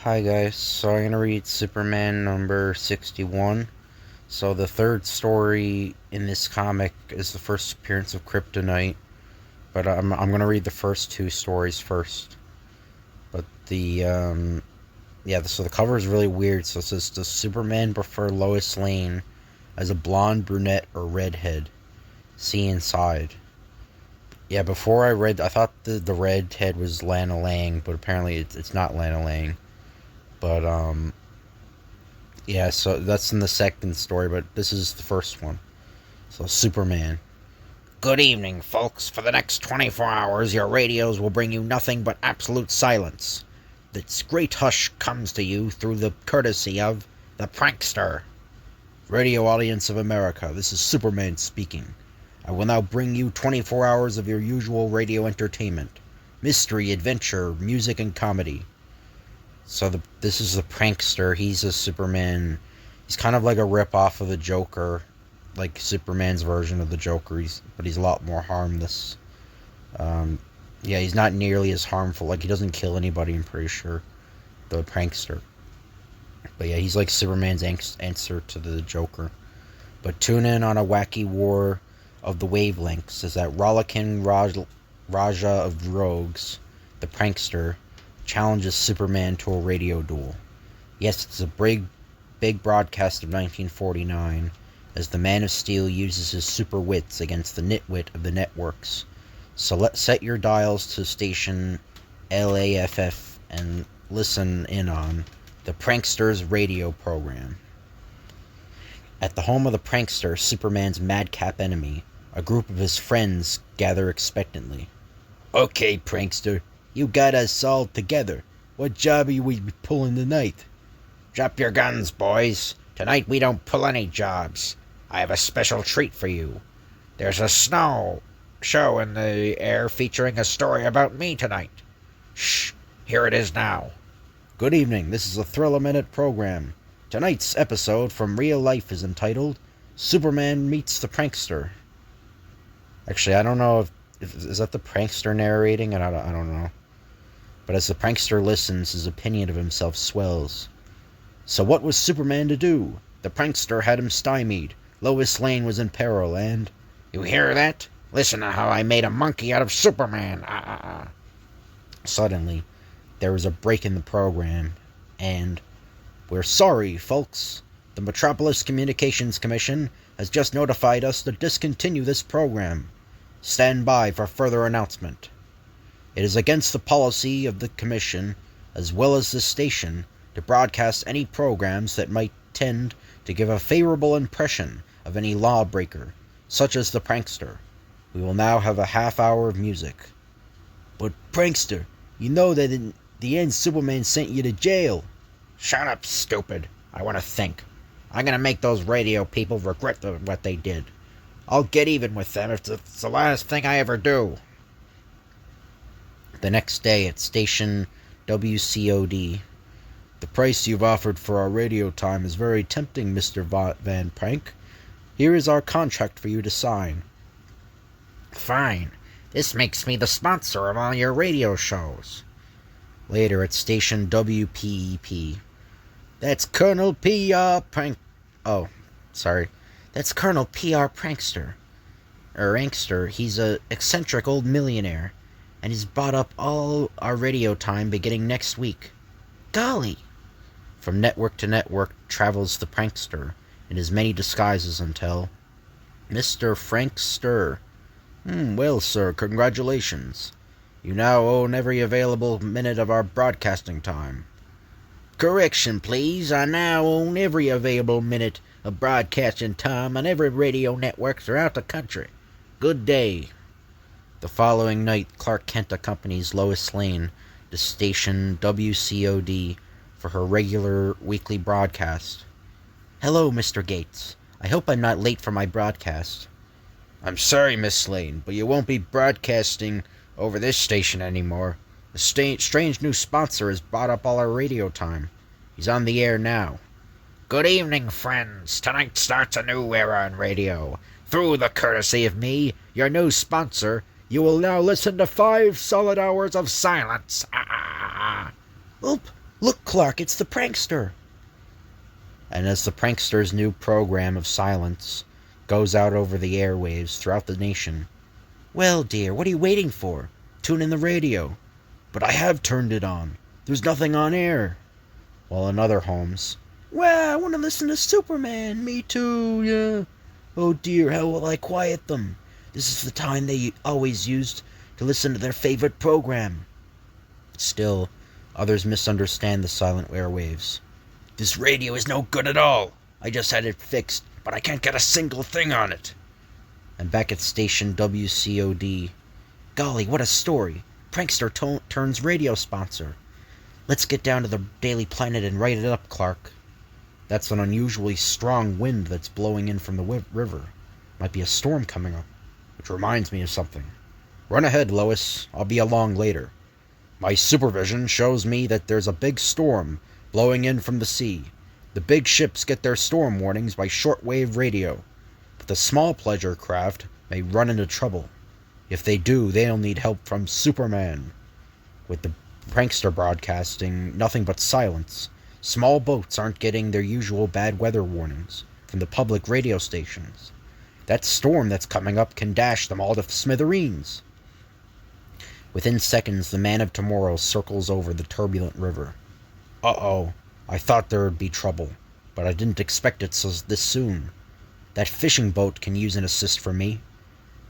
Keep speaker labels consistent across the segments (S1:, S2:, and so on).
S1: Hi guys, so I'm gonna read Superman number 61. So the third story in this comic is the first appearance of Kryptonite, but I'm gonna read the first two stories first. But so the cover is really weird. So it says, does Superman prefer Lois Lane as a blonde, brunette, or redhead? See inside. Yeah, before I read, I thought the redhead was Lana Lang, but apparently it's not Lana Lang. But yeah, so that's in the second story, but this is the first one. So, Superman. Good evening, folks. For the next 24 hours, your radios will bring you nothing but absolute silence. This great hush comes to you through the courtesy of the Prankster. Radio audience of America, this is Superman speaking. I will now bring you 24 hours of your usual radio entertainment. Mystery, adventure, music, and comedy. So this is the Prankster. He's a Superman. He's kind of like a rip-off of the Joker, like Superman's version of the Joker. But he's a lot more harmless. Yeah, he's not nearly as harmful. Like, he doesn't kill anybody, I'm pretty sure. The Prankster. But yeah, he's like Superman's answer to the Joker. But tune in on a wacky war of the wavelengths as that rollicking Raja of rogues, the Prankster, challenges Superman to a radio duel. Yes, it's a big broadcast of 1949, as the Man of Steel uses his super wits against the nitwit of the networks. So let's set your dials to station LAFF and listen in on the Prankster's radio program. At the home of the Prankster, Superman's madcap enemy, a group of his friends gather expectantly. Okay, Prankster, you got us all together. What job are we pulling tonight? Drop your guns, boys. Tonight we don't pull any jobs. I have a special treat for you. There's a snow show in the air featuring a story about me tonight. Shh, here it is now. Good evening, this is a Thrill-A-Minute program. Tonight's episode from real life is entitled Superman Meets the Prankster. Actually, I don't know if is that the Prankster narrating? I don't know. But as the Prankster listens, his opinion of himself swells. So what was Superman to do? The Prankster had him stymied. Lois Lane was in peril, and... You hear that? Listen to how I made a monkey out of Superman. Suddenly, there was a break in the program, and... We're sorry, folks. The Metropolis Communications Commission has just notified us to discontinue this program. Stand by for further announcement. It is against the policy of the Commission, as well as the station, to broadcast any programs that might tend to give a favorable impression of any lawbreaker, such as the Prankster. We will now have a half hour of music. But Prankster, you know that in the end Superman sent you to jail. Shut up, stupid. I want to think. I'm going to make those radio people regret what they did. I'll get even with them if it's the last thing I ever do. The next day at station WCOD. The price you've offered for our radio time is very tempting, Mr. Van Prank. Here is our contract for you to sign. Fine. This makes me the sponsor of all your radio shows. Later at station WPEP. That's Colonel P.R. Prank... Oh, sorry. That's Colonel P.R. Prankster. Prankster, he's a eccentric old millionaire, and he's bought up all our radio time beginning next week. Golly! From network to network travels the Prankster, in his many disguises until... Mr. Prankster. Well, sir, congratulations. You now own every available minute of our broadcasting time. Correction, please. I now own every available minute of broadcasting time on every radio network throughout the country. Good day. The following night, Clark Kent accompanies Lois Lane to station WCOD for her regular weekly broadcast. Hello, Mr. Gates. I hope I'm not late for my broadcast. I'm sorry, Miss Lane, but you won't be broadcasting over this station anymore. A strange new sponsor has bought up all our radio time. He's on the air now. Good evening, friends. Tonight starts a new era in radio. Through the courtesy of me, your new sponsor, you will now listen to 5 solid hours of silence. Oop! Look, Clark, it's the prankster! And as the prankster's new program of silence goes out over the airwaves throughout the nation, well, dear, what are you waiting for? Tune in the radio. But I have turned it on. There's nothing on air. While in other homes, well, I want to listen to Superman. Me too, yeah. Oh dear, how will I quiet them? This is the time they always used to listen to their favorite program. Still, others misunderstand the silent airwaves. This radio is no good at all. I just had it fixed, but I can't get a single thing on it. And back at station WCOD, golly, what a story. Prankster turns radio sponsor. Let's get down to the Daily Planet and write it up, Clark. That's an unusually strong wind that's blowing in from the river. Might be a storm coming up. Which reminds me of something. Run ahead, Lois. I'll be along later. My supervision shows me that there's a big storm blowing in from the sea. The big ships get their storm warnings by shortwave radio. But the small pleasure craft may run into trouble. If they do, they'll need help from Superman. With the prankster broadcasting nothing but silence, small boats aren't getting their usual bad weather warnings from the public radio stations. That storm that's coming up can dash them all to smithereens. Within seconds, the man of tomorrow circles over the turbulent river. Uh-oh, I thought there would be trouble, but I didn't expect it this soon. That fishing boat can use an assist from me.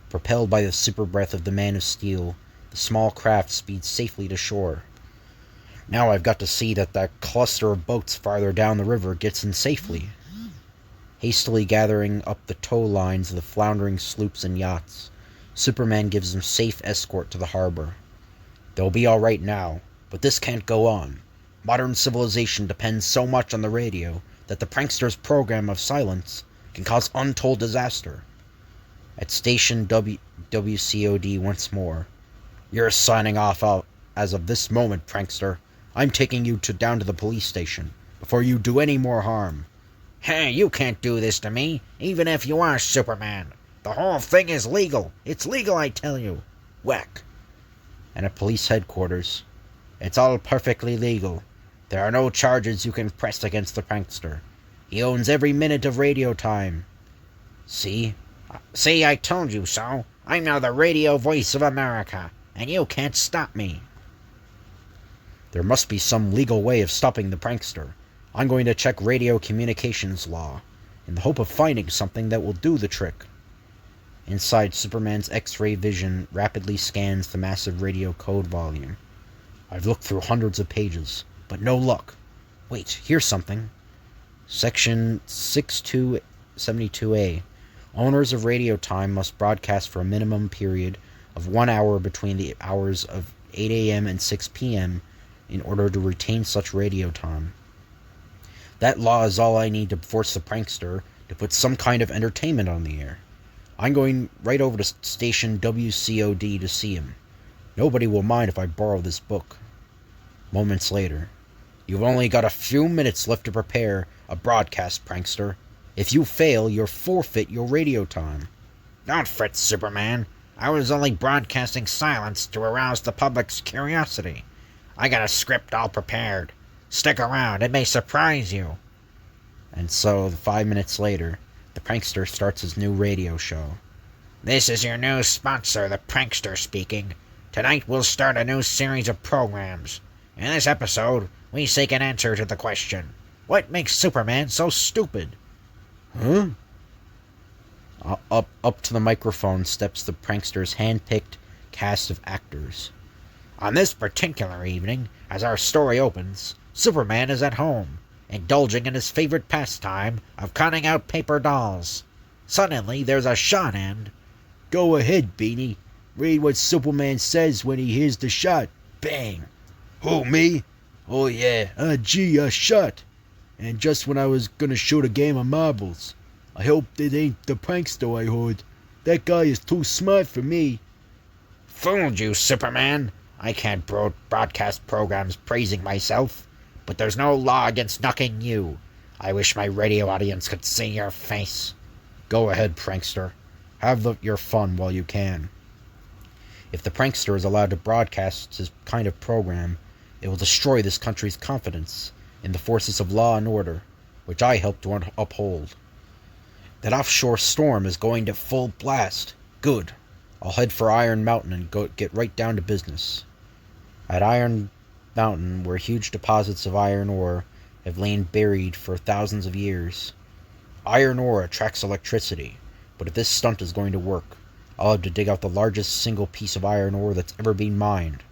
S1: Propelled by the super breath of the Man of Steel, the small craft speeds safely to shore. Now I've got to see that cluster of boats farther down the river gets in safely. Hastily gathering up the tow lines of the floundering sloops and yachts, Superman gives them safe escort to the harbor. They'll be all right now, but this can't go on. Modern civilization depends so much on the radio that the prankster's program of silence can cause untold disaster. At station WCOD once more. You're signing off as of this moment, prankster. I'm taking you down to the police station before you do any more harm.
S2: Hey, you can't do this to me, even if you are Superman. The whole thing is legal. It's legal, I tell you. Whack.
S1: And at police headquarters, it's all perfectly legal. There are no charges you can press against the prankster. He owns every minute of radio time.
S2: See, I told you so. I'm now the radio voice of America, and you can't stop me.
S1: There must be some legal way of stopping the prankster. I'm going to check radio communications law, in the hope of finding something that will do the trick. Inside, Superman's X-ray vision rapidly scans the massive radio code volume. I've looked through hundreds of pages, but no luck. Wait, here's something. Section 6272A. Owners of radio time must broadcast for a minimum period of 1 hour between the hours of 8 a.m. and 6 p.m. in order to retain such radio time. That law is all I need to force the prankster to put some kind of entertainment on the air. I'm going right over to station WCOD to see him. Nobody will mind if I borrow this book. Moments later. You've only got a few minutes left to prepare a broadcast, prankster. If you fail, you'll forfeit your radio time.
S2: Don't fret, Superman. I was only broadcasting silence to arouse the public's curiosity. I got a script all prepared. Stick around, it may surprise you.
S1: And so, 5 minutes later, the prankster starts his new radio show.
S2: This is your new sponsor, the Prankster speaking. Tonight we'll start a new series of programs. In this episode, we seek an answer to the question, what makes Superman so stupid?
S1: Huh? Up to the microphone steps the prankster's hand-picked cast of actors.
S2: On this particular evening, as our story opens, Superman is at home, indulging in his favorite pastime of cutting out paper dolls. Suddenly, there's a shot and...
S3: Go ahead, Beanie. Read what Superman says when he hears the shot.
S2: Bang!
S3: Who, me? Oh, yeah. Gee, a shot. And just when I was gonna shoot a game of marbles. I hope it ain't the prankster I heard. That guy is too smart for me.
S2: Fooled you, Superman. I can't broadcast programs praising myself, but there's no law against knocking you. I wish my radio audience could see your face.
S1: Go ahead, prankster. Have your fun while you can. If the prankster is allowed to broadcast his kind of program, It will destroy this country's confidence in the forces of law and order, which I help to uphold. That offshore storm is going to full blast. Good. I'll head for Iron Mountain and get right down to business. At Iron Mountain, where huge deposits of iron ore have lain buried for thousands of years. Iron ore attracts electricity, but if this stunt is going to work, I'll have to dig out the largest single piece of iron ore that's ever been mined.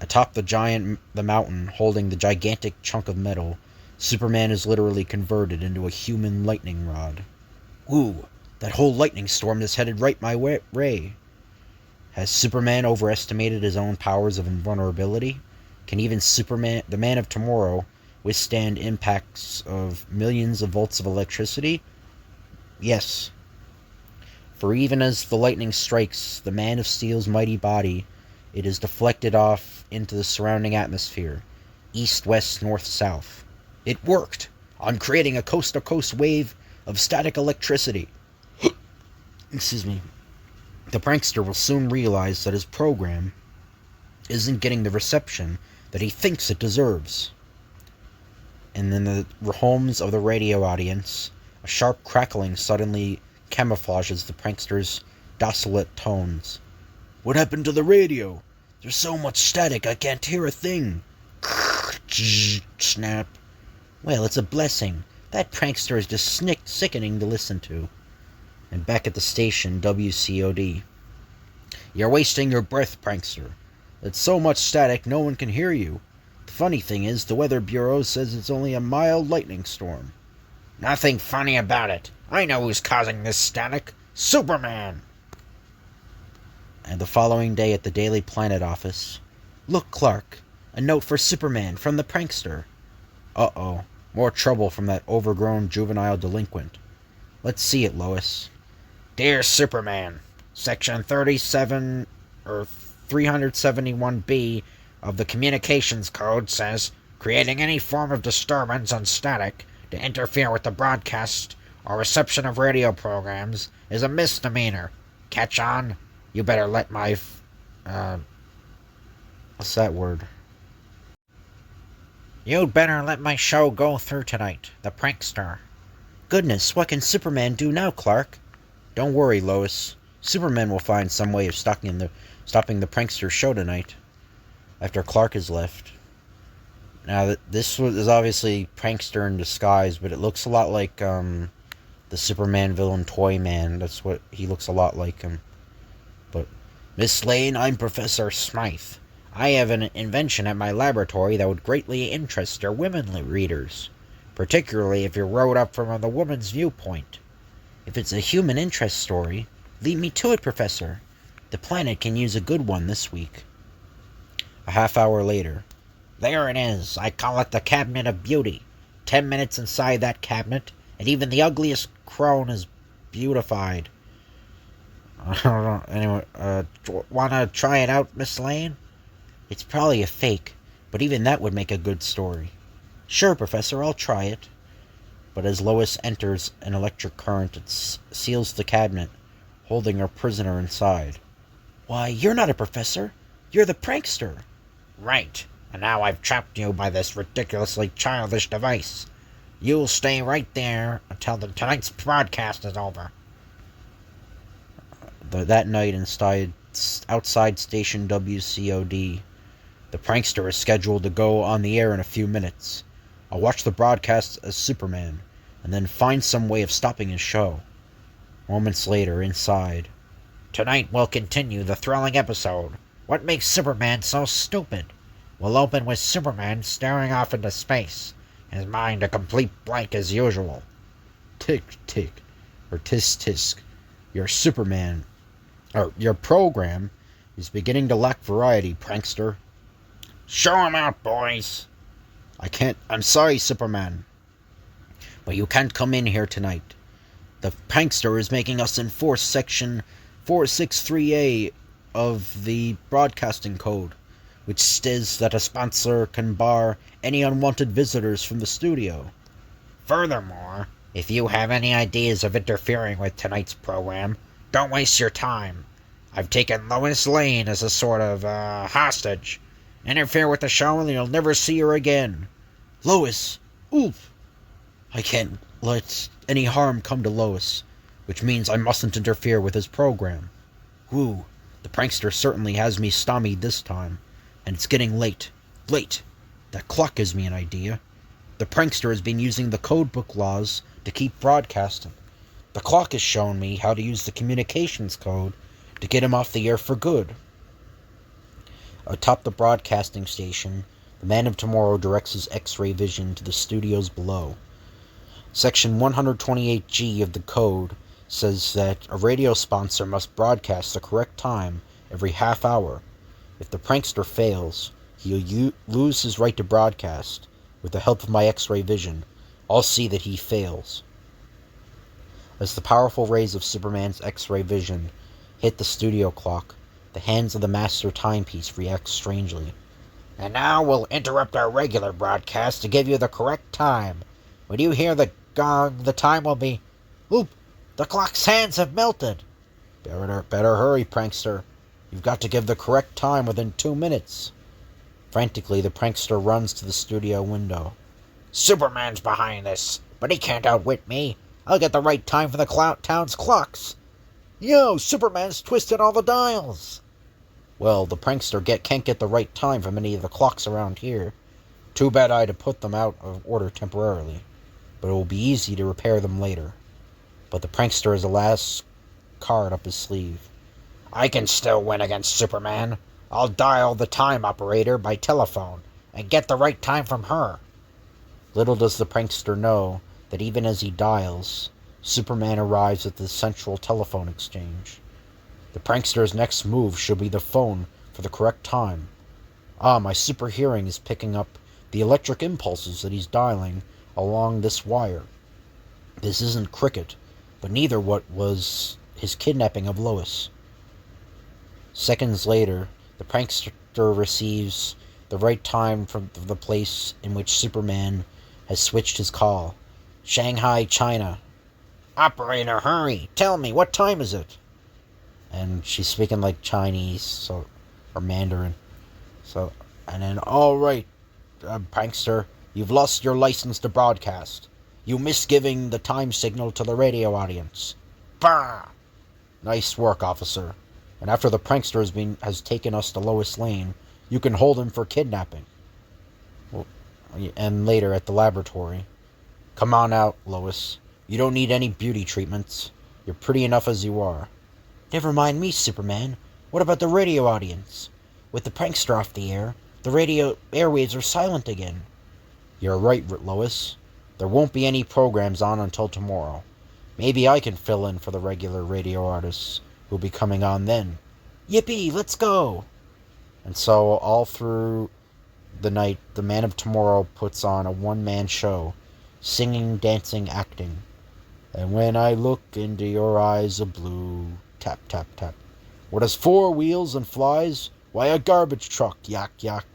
S1: Atop the mountain, holding the gigantic chunk of metal, Superman is literally converted into a human lightning rod. Ooh, that whole lightning storm is headed right my way. Has Superman overestimated his own powers of invulnerability? Can even Superman, the man of tomorrow, withstand impacts of millions of volts of electricity? Yes. For even as the lightning strikes the Man of Steel's mighty body, it is deflected off into the surrounding atmosphere, east, west, north, south. It worked! I'm creating a coast-to-coast wave of static electricity. Excuse me. The prankster will soon realize that his program isn't getting the reception that he thinks it deserves. And in the homes of the radio audience, a sharp crackling suddenly camouflages the prankster's docile tones.
S3: What happened to the radio? There's so much static I can't hear a thing.
S1: Snap. Well, it's a blessing. That prankster is just sickening to listen to. And back at the station, WCOD. You're wasting your breath, prankster. There's so much static no one can hear you. The funny thing is, the Weather Bureau says it's only a mild lightning storm.
S2: Nothing funny about it. I know who's causing this static. Superman!
S1: And the following day at the Daily Planet office. Look, Clark. A note for Superman from the prankster. Uh-oh. More trouble from that overgrown juvenile delinquent. Let's see it, Lois.
S2: Dear Superman, Section 37 or 371B of the Communications Code says creating any form of disturbance and static to interfere with the broadcast or reception of radio programs is a misdemeanor. Catch on? You better let my
S1: what's that word?
S2: You'd better let my show go through tonight, The Prankster.
S1: Goodness, what can Superman do now, Clark? Don't worry, Lois. Superman will find some way of stopping the prankster show tonight. After Clark has left. Now, this is obviously Prankster in disguise, but it looks a lot like the Superman villain Toyman. That's what he looks a lot like him. But Miss Lane, I'm Professor Smythe. I have an invention at my laboratory that would greatly interest your women readers, particularly if you're wrote up from the woman's viewpoint. If it's a human interest story, lead me to it, Professor. The planet can use a good one this week. A half hour later.
S2: There it is. I call it the Cabinet of Beauty. 10 minutes inside that cabinet, and even the ugliest crone is beautified.
S1: I don't know. Anyway,
S2: wanna try it out, Miss Lane?
S1: It's probably a fake, but even that would make a good story. Sure, Professor, I'll try it. But as Lois enters an electric current, it seals the cabinet, holding her prisoner inside. Why, you're not a professor. You're the prankster.
S2: Right. And now I've trapped you by this ridiculously childish device. You'll stay right there until tonight's broadcast is over.
S1: That night outside station WCOD, the prankster is scheduled to go on the air in a few minutes. I'll watch the broadcast as Superman, and then find some way of stopping his show. Moments later, inside.
S2: Tonight we'll continue the thrilling episode. What makes Superman so stupid? We'll open with Superman staring off into space, his mind a complete blank as usual.
S1: Tick, tick, or tisk, tisk. Your Superman, or your program, is beginning to lack variety, prankster.
S2: Show him out, boys.
S1: I'm sorry, Superman. But you can't come in here tonight. The prankster is making us enforce Section 463A of the Broadcasting Code, which says that a sponsor can bar any unwanted visitors from the studio.
S2: Furthermore, if you have any ideas of interfering with tonight's program, don't waste your time. I've taken Lois Lane as a sort of hostage, Interfere with the show and you'll never see her again.
S1: Lois! Oof! I can't let any harm come to Lois, which means I mustn't interfere with his program. Whew, the prankster certainly has me stymied this time, and it's getting late. Late! That clock gives me an idea. The prankster has been using the codebook laws to keep broadcasting. The clock has shown me how to use the communications code to get him off the air for good. Atop the broadcasting station, the Man of Tomorrow directs his X-ray vision to the studios below. Section 128G of the code says that a radio sponsor must broadcast the correct time every half hour. If the prankster fails, he'll lose his right to broadcast. With the help of my X-ray vision, I'll see that he fails. As the powerful rays of Superman's X-ray vision hit the studio clock, the hands of the master timepiece react strangely.
S2: And now we'll interrupt our regular broadcast to give you the correct time. When you hear the gong, the time will be... Oop! The clock's hands have melted!
S1: Better hurry, prankster. You've got to give the correct time within 2 minutes. Frantically, the prankster runs to the studio window.
S2: Superman's behind this, but he can't outwit me. I'll get the right time for the town's clocks. Yo, Superman's twisted all the dials.
S1: Well, the prankster can't get the right time from any of the clocks around here. Too bad I had to put them out of order temporarily, but it will be easy to repair them later. But the prankster has the last card up his sleeve.
S2: I can still win against Superman. I'll dial the time operator by telephone and get the right time from her.
S1: Little does the prankster know that even as he dials, Superman arrives at the central telephone exchange. The prankster's next move should be the phone for the correct time. Ah, my super hearing is picking up the electric impulses that he's dialing along this wire. This isn't cricket, but neither what was his kidnapping of Lois. Seconds later, the prankster receives the right time from the place in which Superman has switched his call. Shanghai, China.
S2: Operator, hurry! Tell me, what time is it?
S1: And she's speaking like Chinese, or Mandarin. And then, all right, prankster, you've lost your license to broadcast. You missed giving the time signal to the radio audience.
S2: Bah!
S1: Nice work, officer. And after the prankster has taken us to Lois Lane, you can hold him for kidnapping. Well, and later at the laboratory. Come on out, Lois. You don't need any beauty treatments. You're pretty enough as you are. Never mind me, Superman. What about the radio audience? With the prankster off the air, the radio airwaves are silent again. You're right, Lois. There won't be any programs on until tomorrow. Maybe I can fill in for the regular radio artists who'll be coming on then. Yippee, let's go! And so, all through the night, the Man of Tomorrow puts on a one-man show, singing, dancing, acting. And when I look into your eyes of blue, tap, tap, tap. What has 4 wheels and flies? Why, a garbage truck, yak, yak.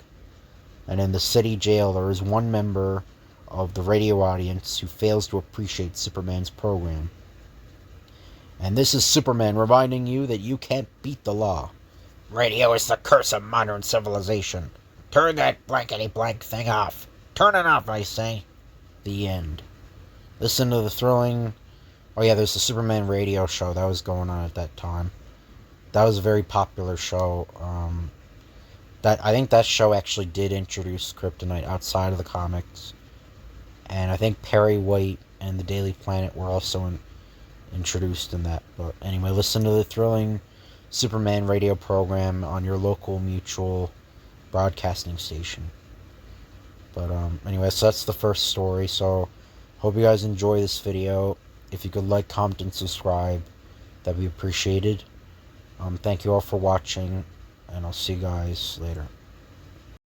S1: And in the city jail, there is one member of the radio audience who fails to appreciate Superman's program. And this is Superman reminding you that you can't beat the law.
S2: Radio is the curse of modern civilization. Turn that blankety-blank thing off. Turn it off, I say.
S1: The end. Listen to the thrilling... Oh yeah, there's the Superman radio show that was going on at that time. That was a very popular show. I think that show actually did introduce Kryptonite outside of the comics. And I think Perry White and the Daily Planet were also introduced in that. But anyway, listen to the thrilling Superman radio program on your local mutual broadcasting station. But anyway, so that's the first story. So hope you guys enjoy this video. If you could like, comment, and subscribe, that'd be appreciated. Thank you all for watching, and I'll see you guys later.